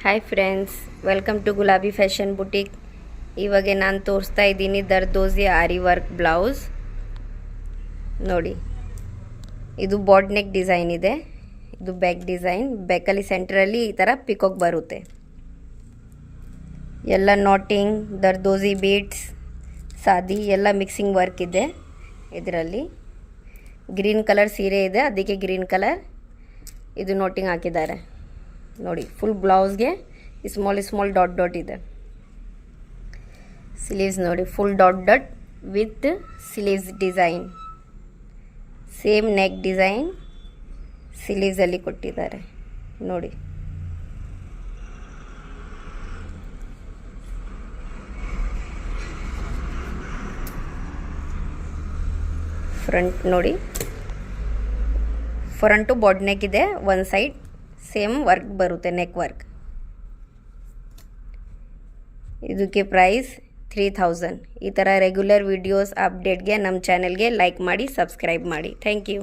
Hi friends, welcome to ಗುಲಾಬಿ fashion boutique. ಇವಾಗ ನಾನು ತೋರಿಸ್ತಾ ಇದ್ದೀನಿ ದರ್ದೋಸಿ ಆರಿ ವರ್ಕ್ ಬ್ಲೌಸ್. ನೋಡಿ, ಇದು ಬಾಡ್ ನೆಕ್ ಡಿಸೈನ್ ಇದೆ. ಇದು ಬ್ಯಾಕ್ ಡಿಸೈನ್. ಬ್ಯಾಕಲ್ಲಿ ಸೆಂಟ್ರಲ್ಲಿ ಈ ಥರ ಪಿಕೋಕ್ ಬರುತ್ತೆ. ಎಲ್ಲ ನಾಟಿಂಗ್, ದರ್ದೋಸಿ ಬೀಟ್ಸ್, ಸಾದಿ ಎಲ್ಲ ಮಿಕ್ಸಿಂಗ್ ವರ್ಕ್ ಇದೆ. ಇದರಲ್ಲಿ ಗ್ರೀನ್ ಕಲರ್ ಸೀರೆ ಇದೆ, ಅದಕ್ಕೆ ಗ್ರೀನ್ ಕಲರ್ ಇದು ನೋಟಿಂಗ್ ಹಾಕಿದ್ದಾರೆ. ನೋಡಿ, ಫುಲ್ ಬ್ಲೌಸ್ಗೆ ಸ್ಮಾಲ್ ಡಾಟ್ ಡಾಟ್ ಇದೆ. ಸ್ಲೀವ್ಸ್ ನೋಡಿ, full dot dot with sleeves design. Same neck design ಸ್ಲೀವ್ಸಲ್ಲಿ ಕೊಟ್ಟಿದ್ದಾರೆ. ನೋಡಿ, ಫ್ರಂಟ್ ನೋಡಿ, ಫ್ರಂಟು ಬಾಡ್ ನೆಕ್ ಇದೆ. ಒಂದು ಸೈಡ್ ಸೇಮ್ ವರ್ಕ್ ಬರುತ್ತೆ, ನೆಕ್ ವರ್ಕ್. ಇದಕ್ಕೆ ಪ್ರೈಸ್ 3000. ಈ ಥರ ರೆಗ್ಯುಲರ್ ವಿಡಿಯೋಸ್ ಅಪ್ಡೇಟ್ಗೆ ನಮ್ಮ ಚಾನೆಲ್ಗೆ ಲೈಕ್ ಮಾಡಿ, ಸಬ್ಸ್ಕ್ರೈಬ್ ಮಾಡಿ. Thank you.